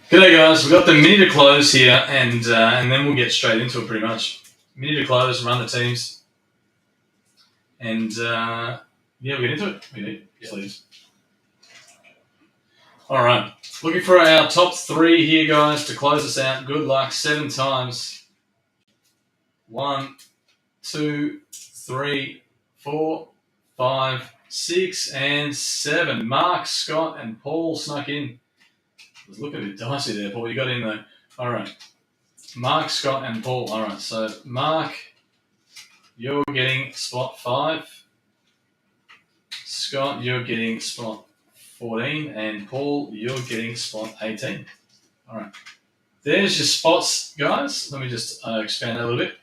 G'day guys, we've got the mini to close here and then we'll get straight into it pretty much. Mini to close, run the teams, and yeah, we'll get into it. We need please. Alright, looking for our top 3 here guys to close us out. Good luck, 7 times. 1, 2, 3, 4, 5, 6, and 7. Mark, Scott, and Paul snuck in. It was looking a bit dicey there, Paul. You got in though. All right. Mark, Scott, and Paul. All right. So, Mark, you're getting spot 5. Scott, you're getting spot 14. And Paul, you're getting spot 18. All right. There's your spots, guys. Let me just expand that a little bit.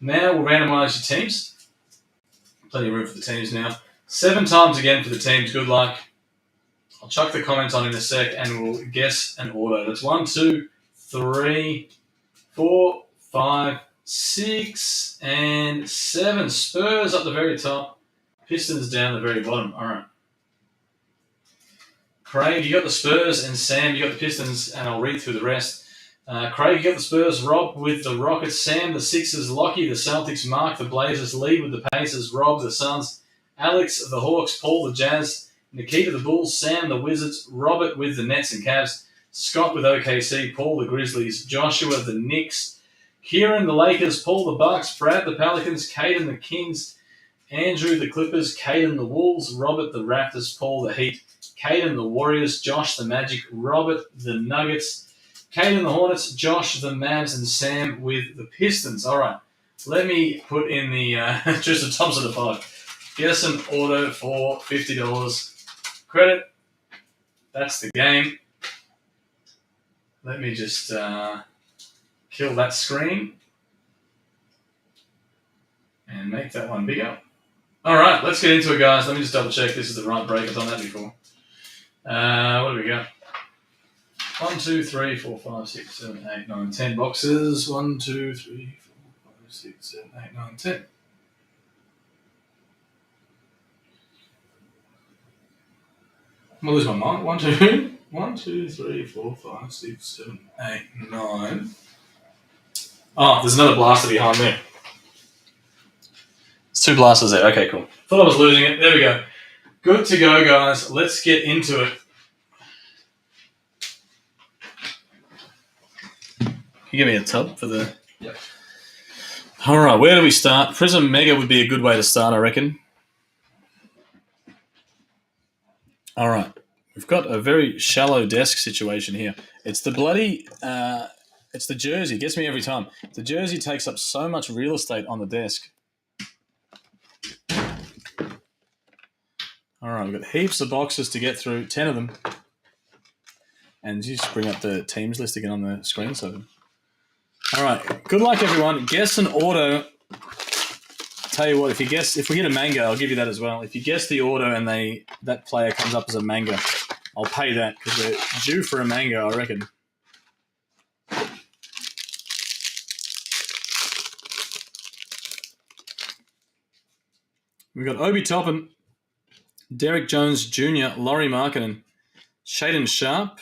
Now we'll randomise your teams. Plenty of room for the teams now. 7 times again for the teams. Good luck. I'll chuck the comments on in a sec and we'll guess an order. That's 1, 2, 3, 4, 5, 6, and 7. Spurs up the very top. Pistons down the very bottom. All right. Craig, you got the Spurs, and Sam, you got the Pistons, and I'll read through the rest. Craig, you got the Spurs. Rob with the Rockets. Sam, the Sixers. Lockie, the Celtics. Mark, the Blazers. Lee with the Pacers. Rob, the Suns. Alex, the Hawks. Paul, the Jazz. Nikita, the Bulls. Sam, the Wizards. Robert with the Nets and Cavs. Scott with OKC. Paul, the Grizzlies. Joshua, the Knicks. Kieran, the Lakers. Paul, the Bucks. Brad, the Pelicans. Caden, the Kings. Andrew, the Clippers. Caden, the Wolves. Robert, the Raptors. Paul, the Heat. Caden, the Warriors. Josh, the Magic. Robert, the Nuggets. Caden, the Hornets. Josh, the Mavs. And Sam with the Pistons. All right. Let me put in the Tristan Thompson the 5. Guess an order for $50. Credit. That's the game. Let me just kill that screen and make that one bigger. All right, let's get into it, guys. Let me just double check this is the right break. I've done that before. What do we got? 1, 2, 3, 4, 5, 6, 7, 8, 9, 10 boxes. 1, 2, 3, 4, 5, 6, 7, 8, 9, 10. I'm going to lose my mind. 1, 2, 3, 4, 5, 6, 7, 8, 9. Oh, there's another blaster behind there. There's 2 blasters there. Okay, cool. Thought I was losing it. There we go. Good to go, guys. Let's get into it. Can you give me a tub for the... Yep. All right, where do we start? Prism Mega would be a good way to start, I reckon. All right, we've got a very shallow desk situation here. It's the bloody, it's the jersey. It gets me every time. The jersey takes up so much real estate on the desk. All right, we've got heaps of boxes to get through, 10 of them. And you just bring up the teams list again on the screen. So, all right, good luck, everyone. Guess an order. Tell you what, if we get a manga, I'll give you that as well. If you guess the order and that player comes up as a manga, I'll pay that because they're due for a manga, I reckon. We've got Obi Toppin, Derek Jones Jr., Laurie Markkinen, Shaden Sharp,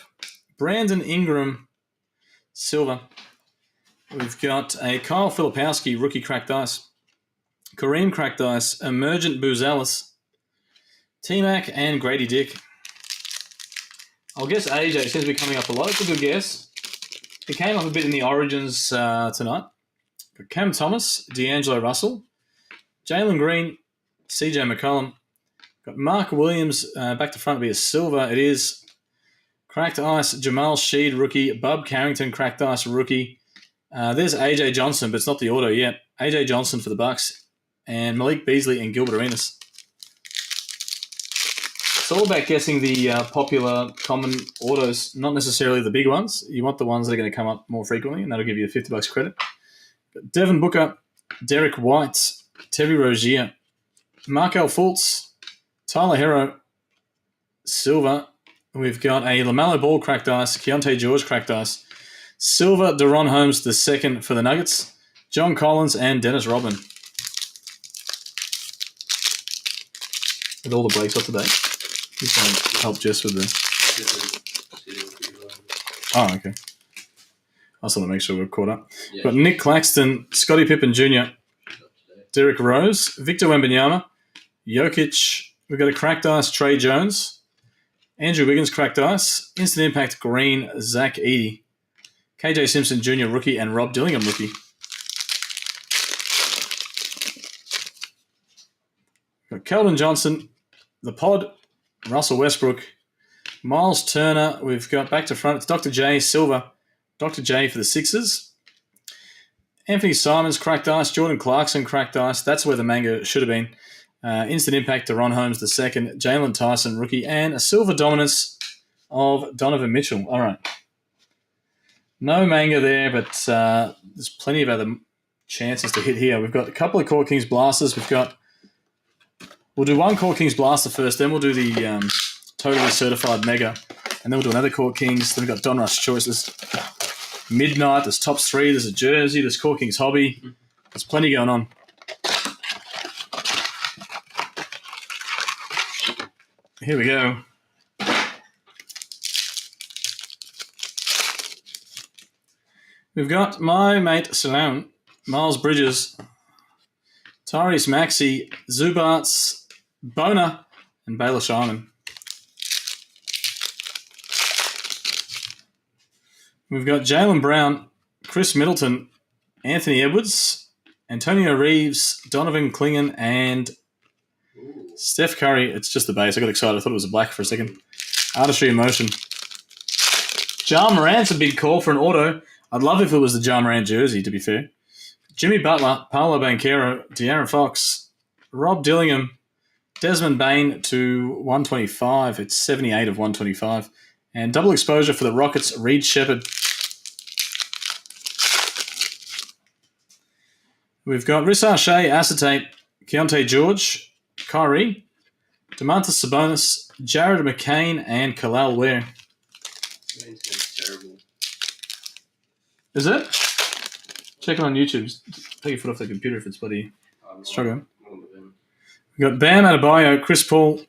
Brandon Ingram, Silver. We've got a Kyle Filipowski, rookie cracked ice. Kareem cracked ice, Emergent Boozalis, T-Mac, and Grady Dick. I'll guess AJ seems to be coming up a lot. It's a good guess. He came up a bit in the Origins tonight. Got Cam Thomas, D'Angelo Russell, Jalen Green, CJ McCollum. Got Mark Williams back to front to be a silver. It is cracked ice, Jamal Sheed, rookie. Bub Carrington, cracked ice, rookie. There's AJ Johnson, but it's not the auto yet. AJ Johnson for the Bucks. And Malik Beasley and Gilbert Arenas. It's all about guessing the popular, common autos, not necessarily the big ones. You want the ones that are going to come up more frequently, and that'll give you $50 credit. Devin Booker, Derek White, Terry Rozier, Markel Fultz, Tyler Hero, Silver. We've got a LaMelo Ball cracked ice, Keontae George cracked ice, Silver, Deron Holmes the second for the Nuggets, John Collins, and Dennis Rodman. With all the breaks up today. He's going to help Jess with the... Oh, okay. I just want to make sure we're caught up. Yeah. Got Nick Claxton, Scottie Pippen Jr., Derek Rose, Victor Wembanyama, Jokic. We've got a cracked ice, Trey Jones, Andrew Wiggins, cracked ice, Instant Impact Green, Zach Edey, KJ Simpson Jr., rookie, and Rob Dillingham, rookie. Got Keldon Johnson, the Pod, Russell Westbrook, Miles Turner. We've got back to front. It's Dr. J Silver, Dr. J for the Sixers. Anthony Simons, cracked ice. Jordan Clarkson, cracked ice. That's where the manga should have been. Instant Impact to Ron Holmes, the second. Jalen Tyson, rookie. And a silver dominance of Donovan Mitchell. All right. No manga there, but there's plenty of other chances to hit here. We've got a couple of Court Kings Blasters. We'll do one Court Kings Blaster first, then we'll do the Totally Certified Mega, and then we'll do another Court Kings. Then we've got Don Rush Choices. Midnight, there's Tops 3, there's a Jersey, there's Court Kings Hobby. There's plenty going on. Here we go. We've got my mate Salone, Miles Bridges, Tyrese Maxey, Zubats, Bona, and Baylor Shyman. We've got Jaylen Brown, Chris Middleton, Anthony Edwards, Antonio Reeves, Donovan Clingan, and Steph Curry. It's just the base. I got excited. I thought it was a black for a second. Artistry in Motion. Ja Morant's a big call for an auto. I'd love if it was the Ja Morant jersey, to be fair. Jimmy Butler, Paolo Banchero, De'Aaron Fox, Rob Dillingham, Desmond Bain to 125. It's 78 of 125. And double exposure for the Rockets, Reed Shepherd. We've got Rissar Shea, Acetate, Keontae George, Kyrie, Domantas Sabonis, Jared McCain, and Kalal Ware. Terrible. Is it? Check it on YouTube. Take your foot off the computer if it's bloody struggling. We've got Bam Adebayo, Chris Paul,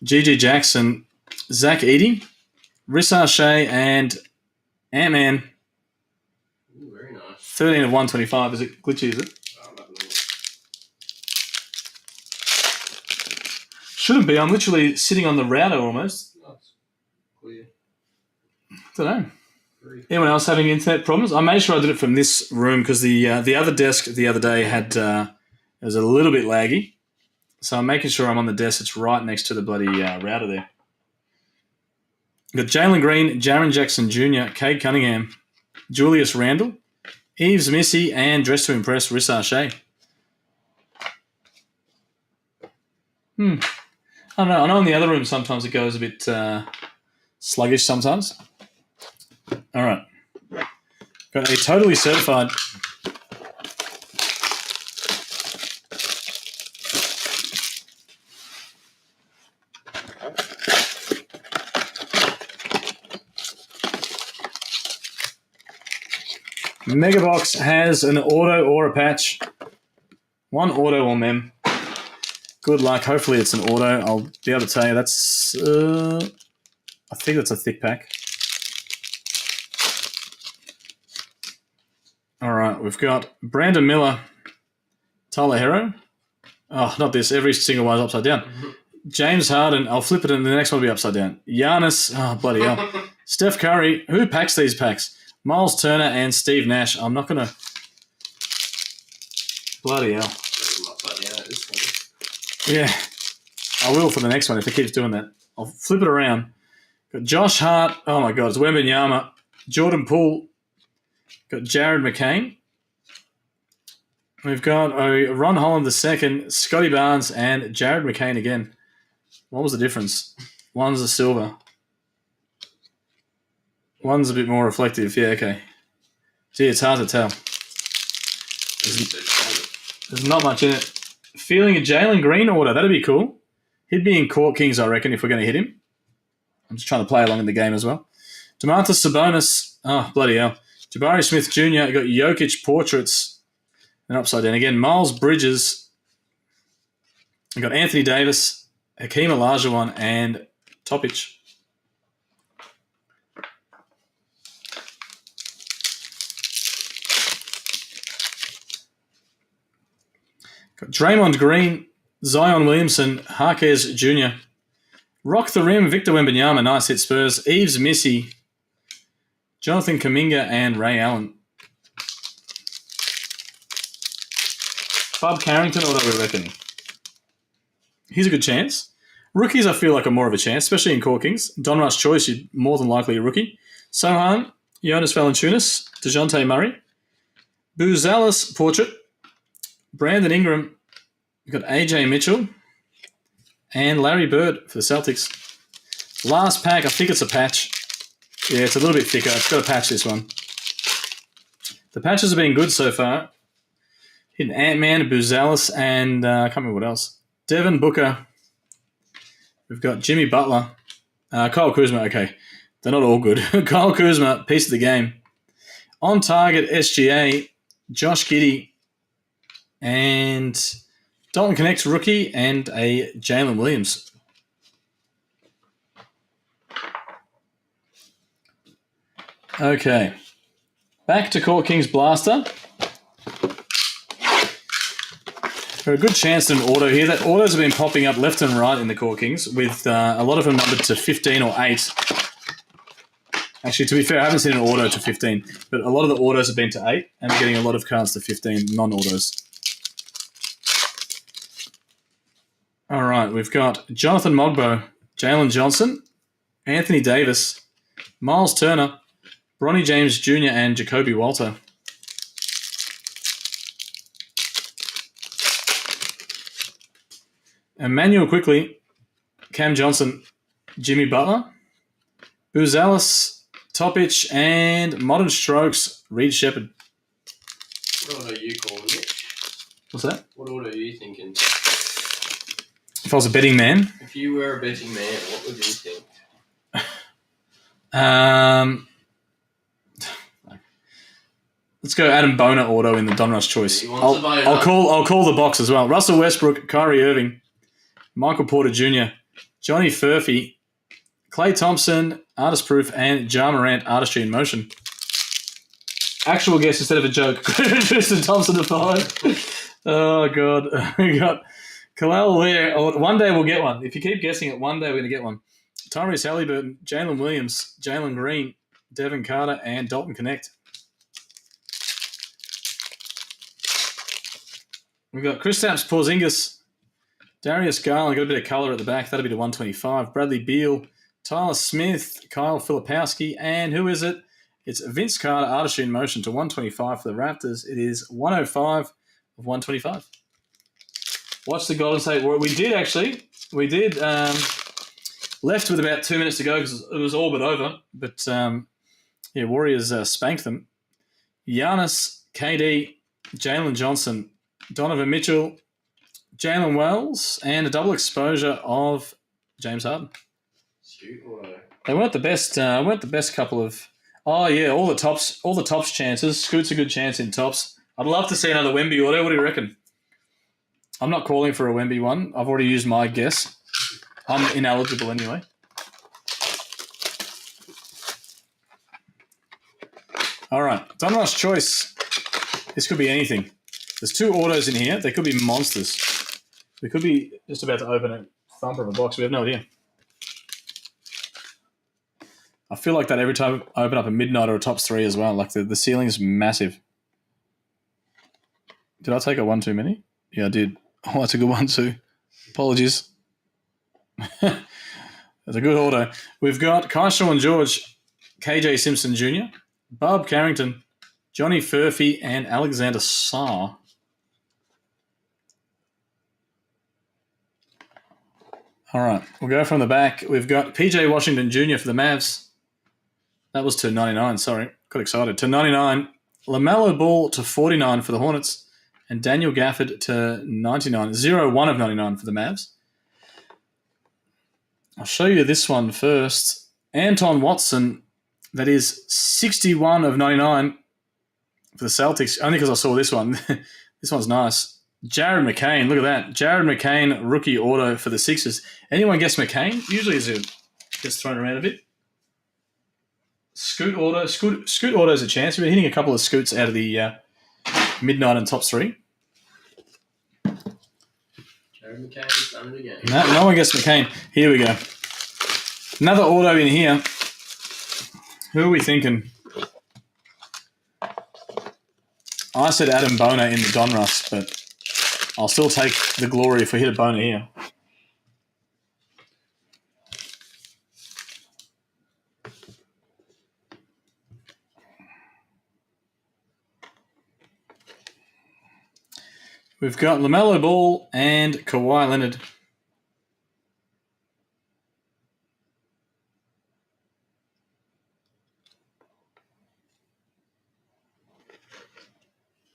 GG Jackson, Zach Edey, Rissar Shea, and Ant-Man. Ooh, very nice. 13 of 125. Is it glitchy, is it? Shouldn't be. I'm literally sitting on the router almost. That's clear. Don't know. Anyone else having internet problems? I made sure I did it from this room because the other desk the other day had it was a little bit laggy. So I'm making sure I'm on the desk that's right next to the bloody router there. We've got Jalen Green, Jaren Jackson Jr., Cade Cunningham, Julius Randle, Eves Missy, and Dress to Impress, Rissar Shea. I don't know. I know in the other room sometimes it goes a bit sluggish sometimes. All right. Got a Totally Certified. Megabox has an auto or a patch. One auto or mem. Good luck. Hopefully it's an auto. I'll be able to tell you that's... I think that's a thick pack. All right. We've got Brandon Miller, Tyler Hero. Oh, not this. Every single one's upside down. James Harden. I'll flip it and the next one will be upside down. Giannis. Oh, bloody hell. Steph Curry. Who packs these packs? Miles Turner and Steve Nash. I'm not going to... Bloody hell. Yeah. I will for the next one if it keeps doing that. I'll flip it around. Got Josh Hart. Oh, my God. It's Wembanyama. Jordan Poole. Got Jared McCain. We've got Ron Holland II, Scotty Barnes, and Jared McCain again. What was the difference? One's a silver. One's a bit more reflective. Yeah, okay. Gee, it's hard to tell. There's not much in it. Feeling a Jalen Green order. That'd be cool. He'd be in Court Kings, I reckon, if we're going to hit him. I'm just trying to play along in the game as well. Domantas Sabonis. Oh, bloody hell. Jabari Smith Jr. You got Jokic portraits. And upside down again. Miles Bridges. You got Anthony Davis, Hakeem Olajuwon, and Topic. Got Draymond Green, Zion Williamson, Harquez Jr., Rock the Rim, Victor Wembanyama, nice hit Spurs, Eves Missy, Jonathan Kuminga, and Ray Allen. Bob Carrington, or what do we reckon? He's a good chance. Rookies, I feel like, are more of a chance, especially in Core Kings. Donruss Choice, you're more than likely a rookie. Sohan, Jonas Valanciunas, DeJounte Murray, Boozalis Portrait, Brandon Ingram, you've got AJ Mitchell, and Larry Bird for the Celtics. Last pack, I think it's a patch. Yeah, it's a little bit thicker. It's got to patch this one. The patches have been good so far. Hitting Ant-Man, Boozalis, and I can't remember what else. Devin Booker. We've got Jimmy Butler. Kyle Kuzma, okay. They're not all good. Kyle Kuzma, piece of the game. On target, SGA, Josh Giddey, and Dalton Connect rookie, and a Jalen Williams. Okay. Back to Court Kings Blaster. For a good chance at an auto here. That autos have been popping up left and right in the Court Kings, with a lot of them numbered to 15 or 8. Actually, to be fair, I haven't seen an auto to 15, but a lot of the autos have been to 8, and we're getting a lot of cards to 15 non-autos. All right, we've got Jonathan Mogbo, Jalen Johnson, Anthony Davis, Miles Turner, Bronny James Jr., and Jacoby Walter. Emmanuel Quickly, Cam Johnson, Jimmy Butler, Boozalis, Topic, and Modern Strokes, Reed Shepherd. What order are you calling it? What's that? What order are you thinking? If I was a betting man. If you were a betting man, what would you think? Let's go Adam Boner auto in the Donruss choice. He wants to buy it I'll up. call the box as well. Russell Westbrook, Kyrie Irving, Michael Porter Jr., Johnny Furphy, Klay Thompson, Artist Proof, and Ja Morant, Artistry in Motion. Actual guess instead of a joke. Tristan Thompson to 5. Oh, God. We got Kalal there. Oh, one day we'll get one. If you keep guessing it, one day we're going to get one. Tyrese Halliburton, Jalen Williams, Jalen Green, Devin Carter, and Dalton Connect. We've got Kristaps Porzingis, Darius Garland, got a bit of colour at the back. That'll be to 125. Bradley Beal, Tyler Smith, Kyle Filipowski, and who is it? It's Vince Carter, Artistry in Motion to 125 for the Raptors. It is 105 of 125. Watch the Golden State Warriors. We did left with about 2 minutes to go because it was all but over. But, Warriors spanked them. Giannis, KD, Jalen Johnson, Donovan Mitchell, Jalen Wells, and a double exposure of James Harden. Scoot auto. They weren't the best. Weren't the best couple of. Oh yeah, all the tops chances. Scoot's a good chance in tops. I'd love to see another Wemby auto. What do you reckon? I'm not calling for a Wemby one. I've already used my guess. I'm ineligible anyway. All right, Donruss choice. This could be anything. There's 2 autos in here. They could be monsters. We could be just about to open a thumper of a box. We have no idea. I feel like that every time I open up a midnight or a tops 3 as well. Like the ceiling is massive. Did I take a 1 too many? Yeah, I did. Oh, that's a good one too. Apologies. That's a good auto. We've got Keyshawn George, KJ Simpson Jr., Bob Carrington, Johnny Furphy, and Alexander Sarr. All right, we'll go from the back. We've got PJ Washington Jr. for the Mavs. That was to 99, sorry. Got excited. To 99. LaMelo Ball to 49 for the Hornets. And Daniel Gafford to 99. 0-1 of 99 for the Mavs. I'll show you this one first. Anton Watson, that is 61 of 99 for the Celtics. Only because I saw this one. This one's nice. Jared McCain, look at that. Jared McCain, rookie auto for the Sixers. Anyone guess McCain? Usually gets thrown around a bit. Scoot auto. Scoot auto is a chance. We've been hitting a couple of scoots out of the midnight and tops 3. Harry McCain's done it again. No one gets McCain. Here we go. Another auto in here. Who are we thinking? I said Adam Boner in the Donruss, but I'll still take the glory if we hit a Boner here. We've got LaMelo Ball and Kawhi Leonard.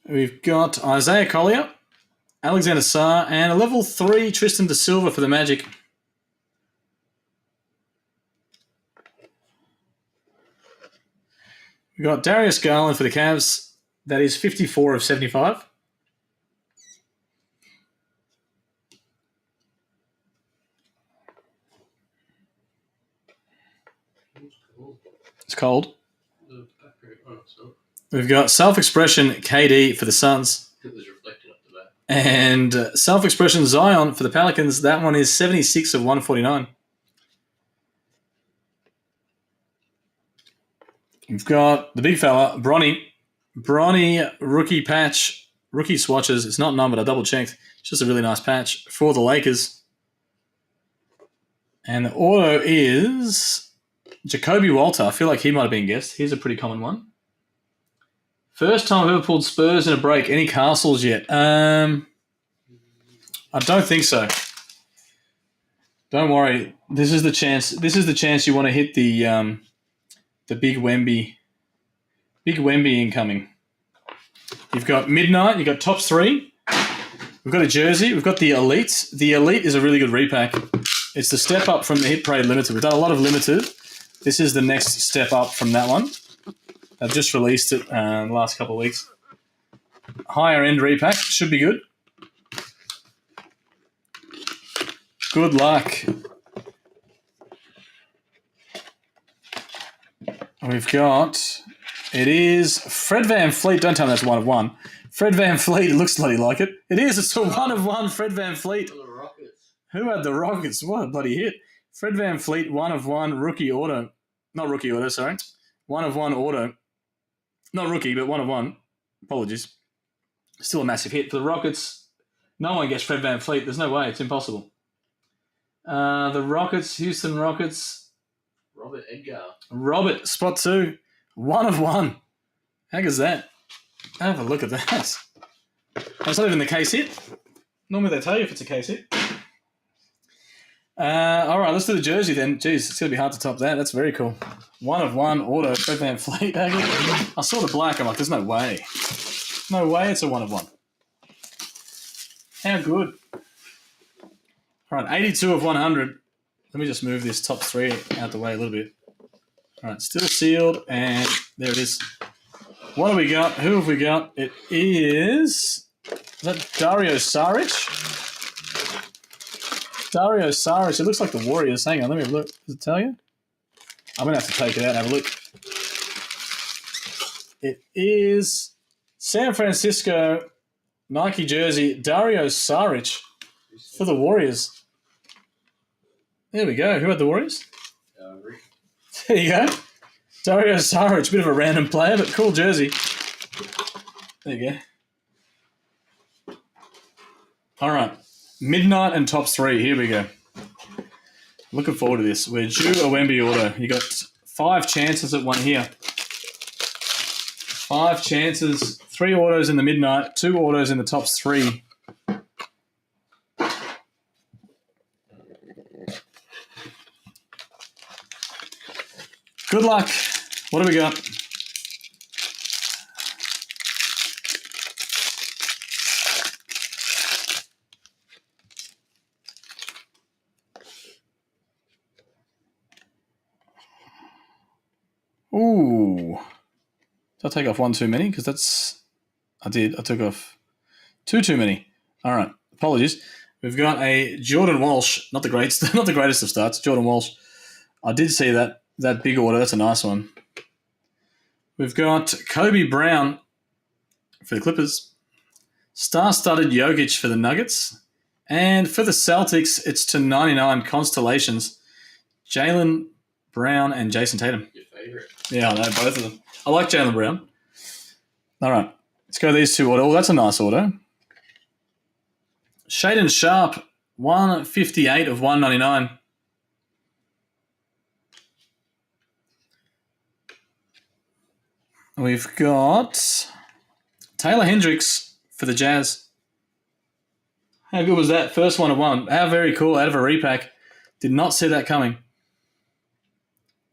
We've got Isaiah Collier, Alexander Sarr, and a level 3 Tristan Da Silva for the Magic. We've got Darius Garland for the Cavs. That is 54 of 75. It's cold. We've got Self-Expression KD for the Suns. It was reflecting up the back. And Self-Expression Zion for the Pelicans. That one is 76 of 149. We've got the big fella, Bronny. Bronny rookie patch, rookie swatches. It's not numbered. I double-checked. It's just a really nice patch for the Lakers. And the auto is Jacoby Walter. I feel like he might have been guessed. Here's a pretty common one. First time I've ever pulled Spurs in a break. Any Castles yet? I don't think so. Don't worry. This is the chance. This is the chance you want to hit the big Wemby. Big Wemby incoming. You've got Midnight. You've got Tops 3. We've got a jersey. We've got the Elite. The Elite is a really good repack. It's the step up from the Hit Parade Limited. We've done a lot of Limited. This is the next step up from that one. They've just released it in the last couple of weeks. Higher end repack. Should be good. Good luck. We've got... It is Fred VanVleet. Don't tell me that's 1 of 1. Fred VanVleet. It looks bloody like it. It is. It's a 1 of 1 Fred VanVleet. For the Rockets. Who had the Rockets? What a bloody hit. Fred VanVleet, 1 of 1 rookie auto. Not rookie auto, sorry. 1 of 1 auto. Not rookie, but 1 of 1. Apologies. Still a massive hit. For the Rockets, no one gets Fred VanVleet. There's no way. It's impossible. The Rockets, Houston Rockets. Robert Edgar. Robert, spot 2. 1 of 1. How good's that? Have a look at that. That's not even the case hit. Normally they tell you if it's a case hit. All right, let's do the jersey then. Jeez, it's going to be hard to top that. That's very cool. 1 of 1 auto, Fred VanVleet. I saw the black. I'm like, there's no way. No way it's a 1 of 1. How good. All right, 82 of 100. Let me just move this top 3 out the way a little bit. All right, still sealed, and there it is. What do we got? Who have we got? It is that Dario Saric? Dario Saric. It looks like the Warriors. Hang on, let me have a look. Does it tell you? I'm going to have to take it out and have a look. It is San Francisco Nike jersey, Dario Saric for the Warriors. There we go. Who had the Warriors? Rick. There you go. Dario Saric, bit of a random player, but cool jersey. There you go. All right. Midnight and Tops 3. Here we go. Looking forward to this. We're due a Wemby auto. You got 5 chances at one here. 5 chances. 3 autos in the Midnight. 2 autos in the Tops 3. Good luck. What do we got? Ooh. Did I take off 1 too many? Because that's... I did. I took off 2 too many. All right. Apologies. We've got a Jordan Walsh. Not the greatest, not the greatest of starts. Jordan Walsh. I did see that big order. That's a nice one. We've got Kobe Brown for the Clippers. Star-studded Jokic for the Nuggets. And for the Celtics, it's to 99 Constellations. Jaylen Brown and Jason Tatum. Your favourite. Yeah, I know, both of them. I like Jaylen Brown. All right, let's go these two auto. Oh, that's a nice auto. Shaden Sharp, 158 of 199. We've got Taylor Hendricks for the Jazz. How good was that? First one of one. How very cool. Out of a repack. Did not see that coming.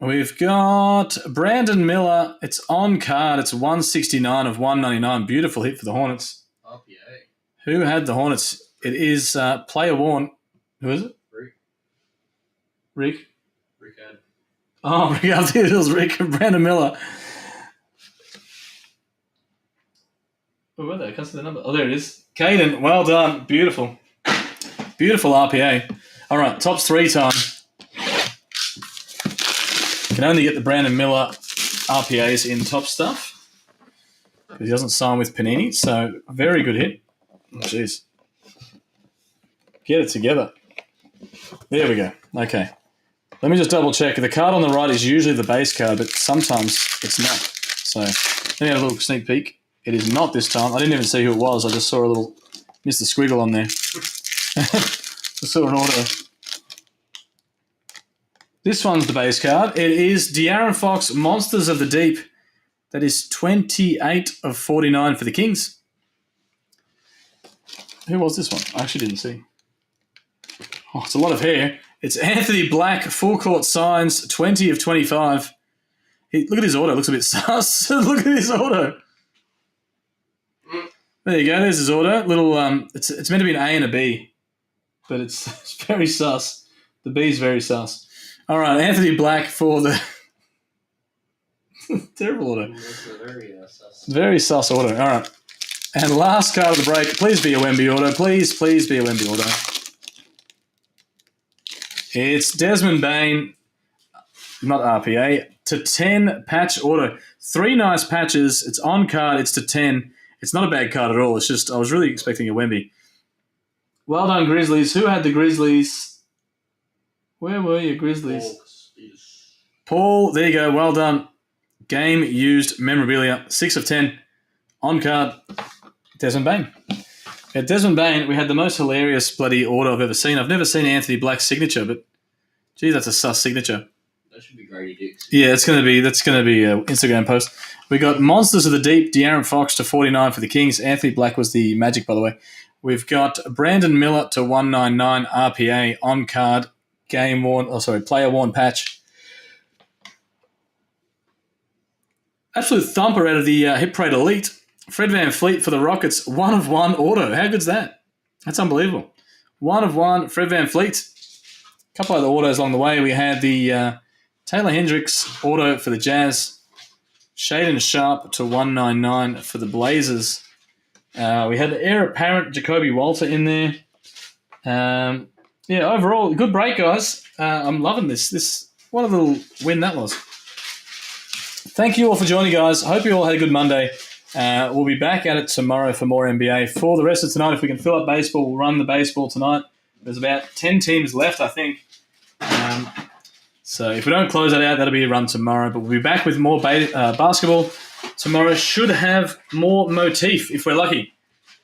We've got Brandon Miller. It's on card. It's 169 of 199. Beautiful hit for the Hornets. RPA. Who had the Hornets? It is player worn. Who is it? Rick? Rick had. Oh, Rick. I think it was Rick and Brandon Miller. Where were they? I can't see the number. Oh, there it is. Caden, well done. Beautiful. Beautiful RPA. All right, tops 3 time. Can only get the Brandon Miller RPAs in top stuff. He doesn't sign with Panini, so very good hit. Oh, jeez. Get it together. There we go. Okay. Let me just double check. The card on the right is usually the base card, but sometimes it's not. So let me have a little sneak peek. It is not this time. I didn't even see who it was. I just saw a little Mr. Squiggle on there. I saw an auto. This one's the base card. It is De'Aaron Fox, Monsters of the Deep. That is 28 of 49 for the Kings. Who was this one? I actually didn't see. Oh, it's a lot of hair. It's Anthony Black, full court signs, 20 of 25. Look at his auto. It looks a bit sus. Look at his auto. There you go. There's his auto. Little. It's meant to be an A and a B, but it's very sus. The B is very sus. All right, Anthony Black for the terrible auto. Very sus auto. All right, and last card of the break. Please be a Wemby auto. Please be a Wemby auto. It's Desmond Bain, not RPA, to 10 patch auto. 3 nice patches. It's on card. It's to 10. It's not a bad card at all. It's just I was really expecting a Wemby. Well done, Grizzlies. Who had the Grizzlies? Where were you, Grizzlies? Paul, there you go. Well done. Game used memorabilia. 6 of 10. On card, Desmond Bain. At Desmond Bain, we had the most hilarious bloody auto I've ever seen. I've never seen Anthony Black's signature, but gee, that's a sus signature. That should be Grady Dix. Yeah, that's gonna be an Instagram post. We got Monsters of the Deep, De'Aaron Fox to 49 for the Kings. Anthony Black was the Magic, by the way. We've got Brandon Miller to 199 RPA on card, player worn patch. Absolute thumper out of the Hit Parade Elite. Fred VanVleet for the Rockets, 1 of 1 auto. How good's that? That's unbelievable. 1 of 1, Fred VanVleet. A couple other autos along the way. We had the Taylor Hendricks auto for the Jazz. Shaden Sharp to 199 for the Blazers. We had the heir apparent Jacoby Walter in there. Overall, good break, guys. I'm loving this. What a little win that was. Thank you all for joining, guys. I hope you all had a good Monday. We'll be back at it tomorrow for more NBA. For the rest of tonight, if we can fill up baseball, we'll run the baseball tonight. There's about 10 teams left, I think. So if we don't close that out, that'll be a run tomorrow. But we'll be back with more basketball tomorrow. Should have more motif if we're lucky.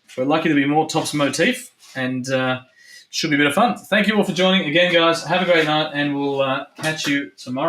If we're lucky, there'll be more tops motif. And should be a bit of fun. Thank you all for joining again, guys. Have a great night, and we'll catch you tomorrow.